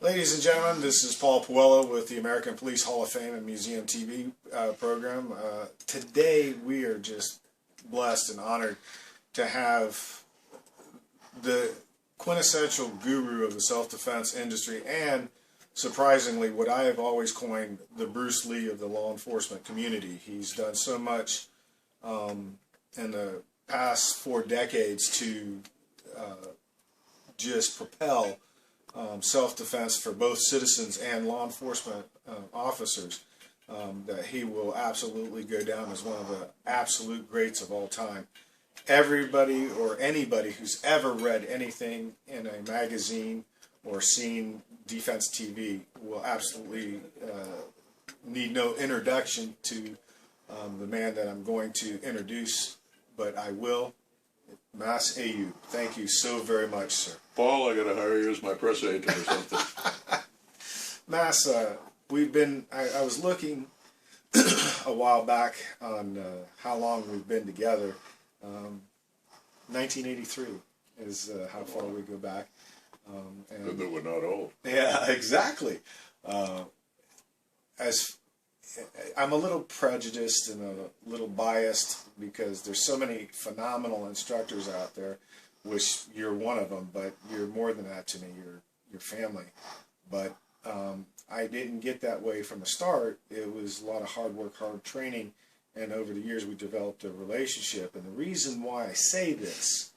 Ladies and gentlemen, this is Paul Pawela with the American Police Hall of Fame and Museum TV program. Today we are just blessed and honored to have the quintessential guru of the self-defense industry and, surprisingly, what I have always coined the Bruce Lee of the law enforcement community. He's done so much in the past 4 decades to just propel self-defense for both citizens and law enforcement officers, that he will absolutely go down as one of the absolute greats of all time. Everybody or anybody who's ever read anything in a magazine or seen Defense TV will absolutely need no introduction to the man that I'm going to introduce, but I will. Mas Ayoob, thank you so very much, sir. Paul, I got to hire you as my press agent or something. Mas, I was looking a while back on how long we've been together. 1983 is how far we go back. And that we're not old. Yeah, exactly. As I'm a little prejudiced and a little biased because there's so many phenomenal instructors out there, which you're one of them, but you're more than that to me. You're your family. But I didn't get that way from the start. It was a lot of hard work, hard training, and over the years we developed a relationship. And the reason why I say this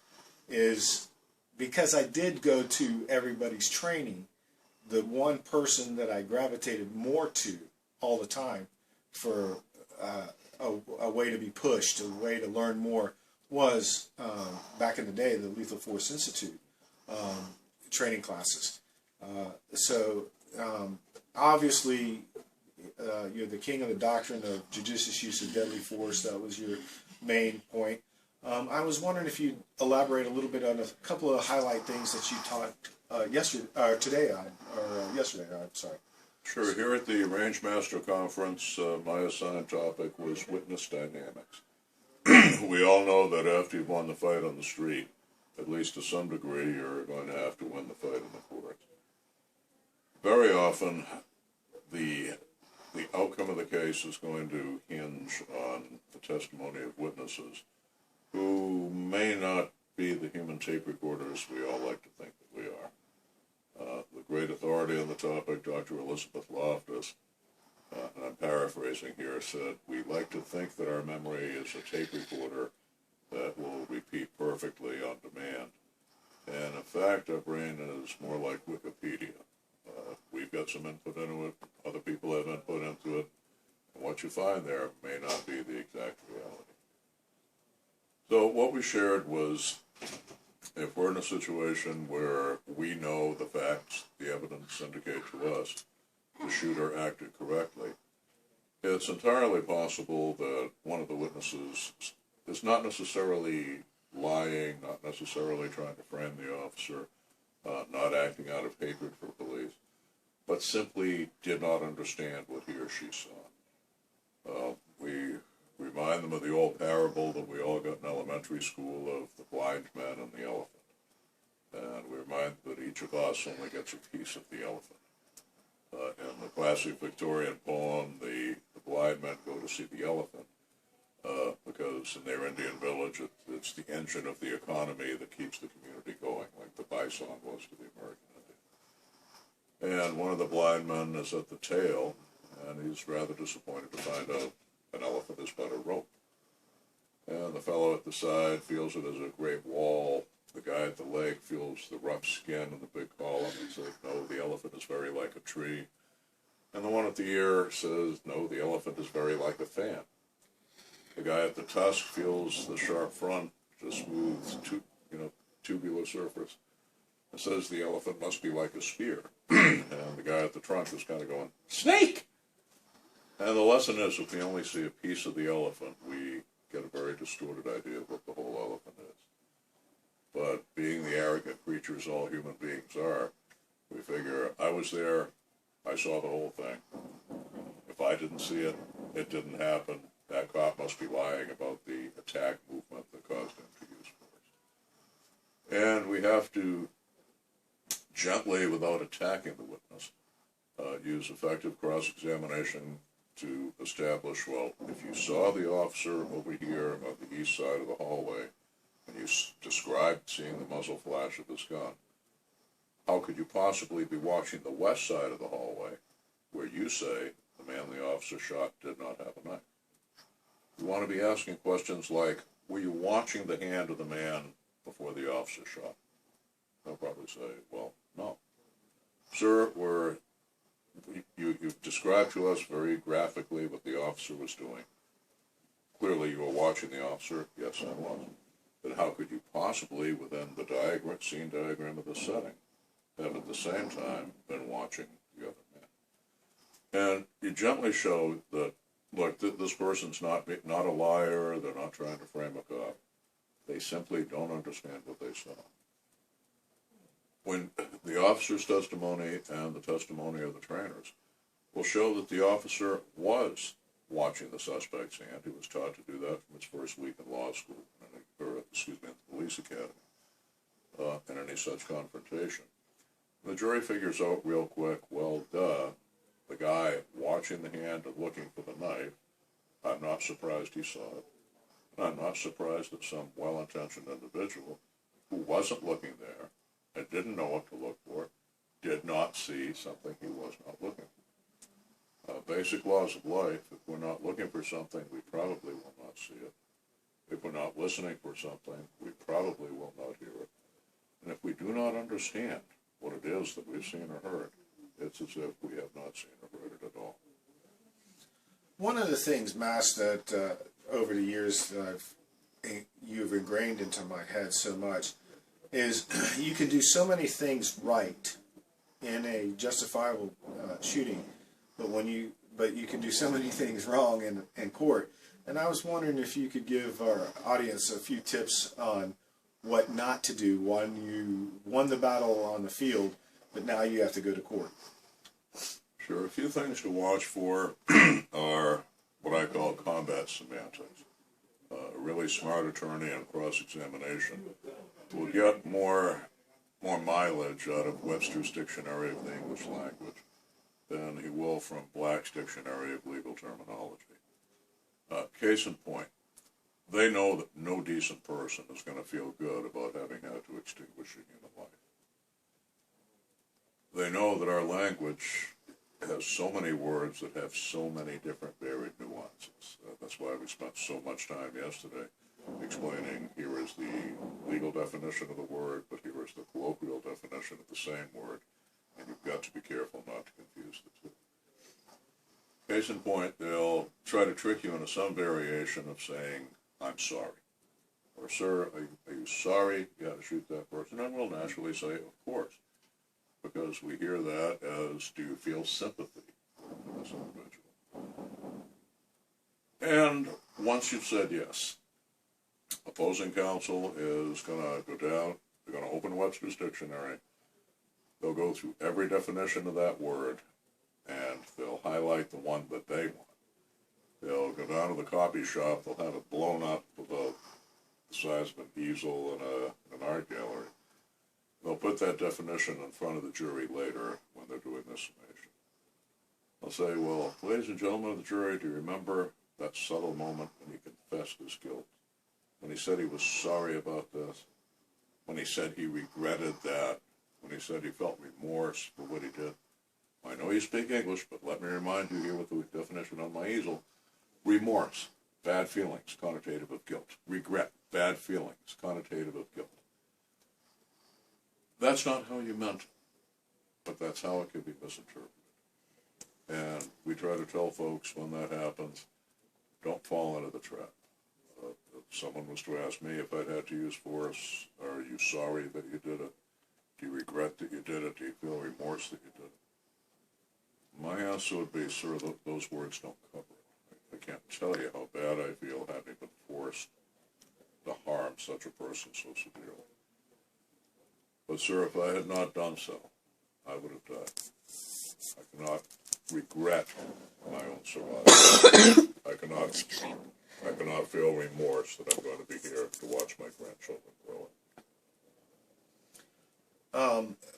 is because I did go to everybody's training. The one person that I gravitated more to all the time for a way to be pushed, a way to learn more, was back in the day the Lethal Force Institute training classes. Obviously you're the king of the doctrine of judicious use of deadly force. That was your main point. I was wondering if you'd elaborate a little bit on a couple of highlight things that you taught yesterday. I'm sorry. Sure. Here at the Range Master Conference, my assigned topic was witness dynamics. We all know that after you've won the fight on the street, at least to some degree, you're going to have to win the fight in the courts. Very often, the outcome of the case is going to hinge on the testimony of witnesses who may not be the human tape recorders we all like to think that we are. The great authority on the topic, Dr. Elizabeth Loftus, and I'm paraphrasing here, said, "We like to think that our memory is a tape recorder that will repeat perfectly on demand. And in fact, our brain is more like Wikipedia. We've got some input into it, other people have input into it, and what you find there may not be the exact reality." So what we shared was, if we're in a situation where we know the facts, the evidence indicate to us the shooter acted correctly, it's entirely possible that one of the witnesses is not necessarily lying, not necessarily trying to frame the officer, not acting out of hatred for police, but simply did not understand what he or she saw. We remind them of the old parable that we all got in elementary school of the blind man and the elephant. And we remind them that each of us only gets a piece of the elephant. In the classic Victorian poem, the blind men go to see the elephant because in their Indian village it's the engine of the economy that keeps the community going, like the bison was to the American Indian. And one of the blind men is at the tail, and he's rather disappointed to find out an elephant is but a rope. And the fellow at the side feels it as a great wall. The guy at the leg feels the rough skin and the big column and says, "No, the elephant is very like a tree." And the one at the ear says, "No, the elephant is very like a fan." The guy at the tusk feels the sharp front, the smooth, tubular surface, and says the elephant must be like a spear. And the guy at the trunk is kind of going, "Snake!" And the lesson is, if we only see a piece of the elephant, we get a very distorted idea of what the whole elephant is. But being the arrogant creatures all human beings are, we figure, I was there, I saw the whole thing. If I didn't see it, it didn't happen. That cop must be lying about the attack movement that caused him to use force. And we have to gently, without attacking the witness, use effective cross-examination to establish, well, if you saw the officer over here on the east side of the hallway, and you described seeing the muzzle flash of his gun, how could you possibly be watching the west side of the hallway, where you say the man the officer shot did not have a knife? You want to be asking questions like, were you watching the hand of the man before the officer shot? They'll probably say, well, no. Sir, you've described to us very graphically what the officer was doing. Clearly you were watching the officer. Yes, I was. But how could you possibly, within the scene diagram of the setting, have at the same time been watching the other man? And you gently show that, look, this person's not a liar, they're not trying to frame a cop. They simply don't understand what they saw. When the officer's testimony and the testimony of the trainers will show that the officer was watching the suspect's hand. He was taught to do that from his first week in law school, in the police academy, in any such confrontation. The jury figures out real quick, well, duh, the guy watching the hand and looking for the knife, I'm not surprised he saw it. And I'm not surprised that some well-intentioned individual who wasn't looking there and didn't know what to look for did not see something he was not looking for. Basic laws of life, if we're not looking for something, we probably will not see it. If we're not listening for something, we probably will not hear it. And if we do not understand what it is that we've seen or heard, it's as if we have not seen or heard it at all. One of the things, Mass, that over the years that you've ingrained into my head so much is you can do so many things right in a justifiable shooting, but you can do so many things wrong in court. And I was wondering if you could give our audience a few tips on what not to do when you won the battle on the field, but now you have to go to court. Sure. A few things to watch for are what I call combat semantics. A really smart attorney on cross-examination will get more mileage out of Webster's Dictionary of the English Language than he will from Black's Dictionary of Legal Terminology. Case in point, they know that no decent person is going to feel good about having had to extinguish a human life. They know that our language has so many words that have so many different varied nuances. That's why we spent so much time yesterday explaining here is the legal definition of the word, but here is the colloquial definition of the same word, and you've got to be careful not to confuse the two. Case in point, they'll try to trick you into some variation of saying, I'm sorry. Or, sir, are you sorry you had to shoot that person? And we'll naturally say, of course, because we hear that as, do you feel sympathy for this individual? And once you've said yes, opposing counsel is going to go down, they're going to open Webster's Dictionary, they'll go through every definition of that word, and they'll highlight the one that they want. They'll go down to the copy shop, they'll have it blown up about the size of an easel in an art gallery. They'll put that definition in front of the jury later when they're doing this summation. They'll say, well, ladies and gentlemen of the jury, do you remember that subtle moment when he confessed his guilt? When he said he was sorry about this? When he said he regretted that? When he said he felt remorse for what he did? I know you speak English, but let me remind you here with the definition on my easel. Remorse, bad feelings, connotative of guilt. Regret, bad feelings, connotative of guilt. That's not how you meant it, but that's how it can be misinterpreted. And we try to tell folks when that happens, don't fall into the trap. If someone was to ask me if I'd had to use force, are you sorry that you did it? Do you regret that you did it? Do you feel remorse that you did it? My answer would be, sir, those words don't cover it. I can't tell you how bad I feel having been forced to harm such a person so severely. But, sir, if I had not done so, I would have died. I cannot regret my own survival. I cannot feel remorse that I'm going to be here to watch my grandchildren grow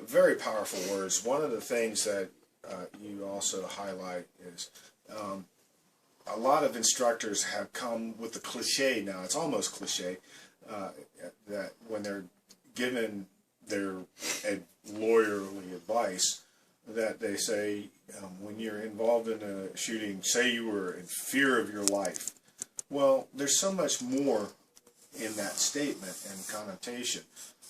Very powerful words. One of the things that you also highlight is a lot of instructors have come with the cliche now. It's almost cliche that when they're given their lawyerly advice, that they say when you're involved in a shooting, say you were in fear of your life. Well, there's so much more in that statement and connotation.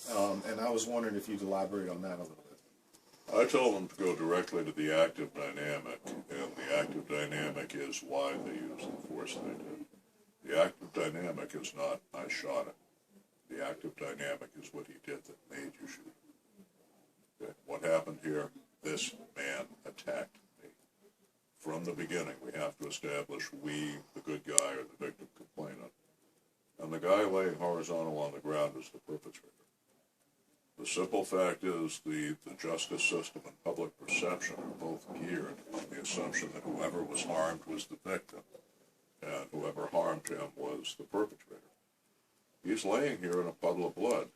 And I was wondering if you'd elaborate on that a little bit. I told them to go directly to the active dynamic, and the active dynamic is why they use the force they did. The active dynamic is not, I shot him. The active dynamic is what he did that made you shoot him. Okay. What happened here? This man attacked me. From the beginning, we have to establish we, the good guy, or the victim complainant. And the guy laying horizontal on the ground is the perpetrator. The simple fact is the justice system and public perception are both geared on the assumption that whoever was harmed was the victim, and whoever harmed him was the perpetrator. He's laying here in a puddle of blood,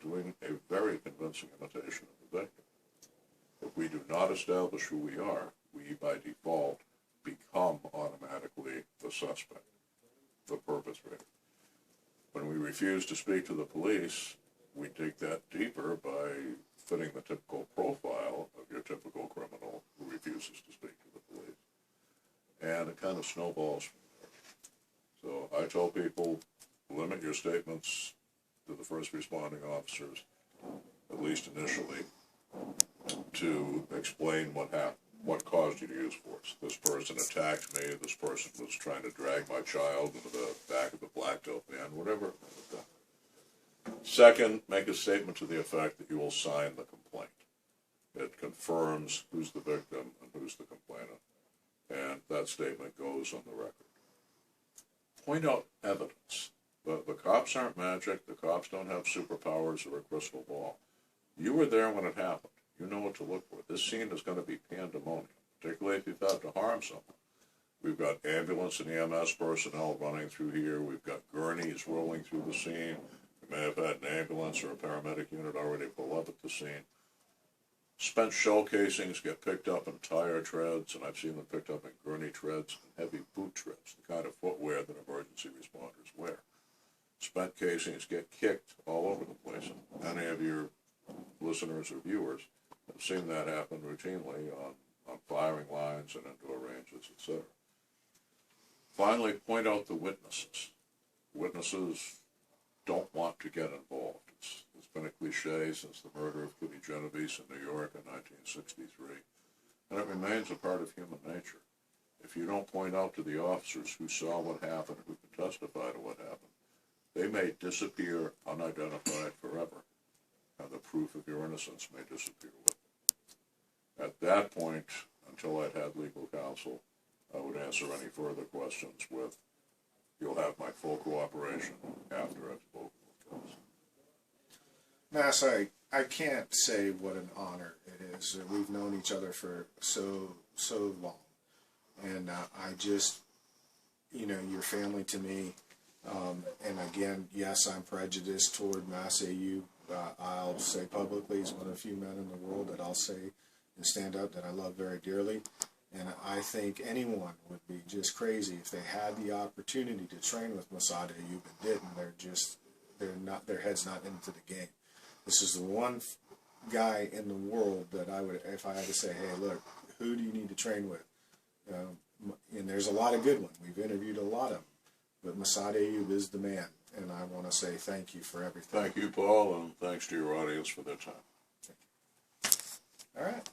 doing a very convincing imitation of the victim. If we do not establish who we are, we by default become automatically the suspect, the perpetrator. When we refuse to speak to the police, we dig that deeper by fitting the typical profile of your typical criminal who refuses to speak to the police. And it kind of snowballs from there. So I tell people, limit your statements to the first responding officers, at least initially, to explain what happened, what caused you to use force. This person attacked me, this person was trying to drag my child into the back of the blacktop van, whatever it may have done. Second, make a statement to the effect that you will sign the complaint. It confirms who's the victim and who's the complainant, and that statement goes on the record. Point out evidence. The cops aren't magic. The cops don't have superpowers or a crystal ball. You were there when it happened. You know what to look for. This scene is going to be pandemonium, particularly if you've had to harm someone. We've got ambulance and EMS personnel running through here. We've got gurneys rolling through the scene. We may have had an ambulance or a paramedic unit already pull up at the scene. Spent shell casings get picked up in tire treads, and I've seen them picked up in gurney treads and heavy boot treads, the kind of footwear that emergency responders wear. Spent casings get kicked all over the place. And any of your listeners or viewers have seen that happen routinely on firing lines and indoor ranges, etc. Finally, point out the witnesses. Witnesses don't want to get involved. It's been a cliche since the murder of Kitty Genovese in New York in 1963, and it remains a part of human nature. If you don't point out to the officers who saw what happened, who can testify to what happened, they may disappear unidentified forever, and the proof of your innocence may disappear with them. At that point, until I'd had legal counsel, I would answer any further questions with, you'll have my full cooperation after I've spoken with counsel. Mass, I can't say what an honor it is. We've known each other for so long. And I just, your family to me, and again, yes, I'm prejudiced toward Mass Ayoob. I'll say publicly, he's one of the few men in the world that I'll say and stand up that I love very dearly. And I think anyone would be just crazy if they had the opportunity to train with Massad Ayoob and didn't. Their head's not into the game. This is the one guy in the world that I would, if I had to say, hey, look, who do you need to train with? And there's a lot of good ones. We've interviewed a lot of them. But Massad Ayoob is the man. And I want to say thank you for everything. Thank you, Paul, and thanks to your audience for their time. All right.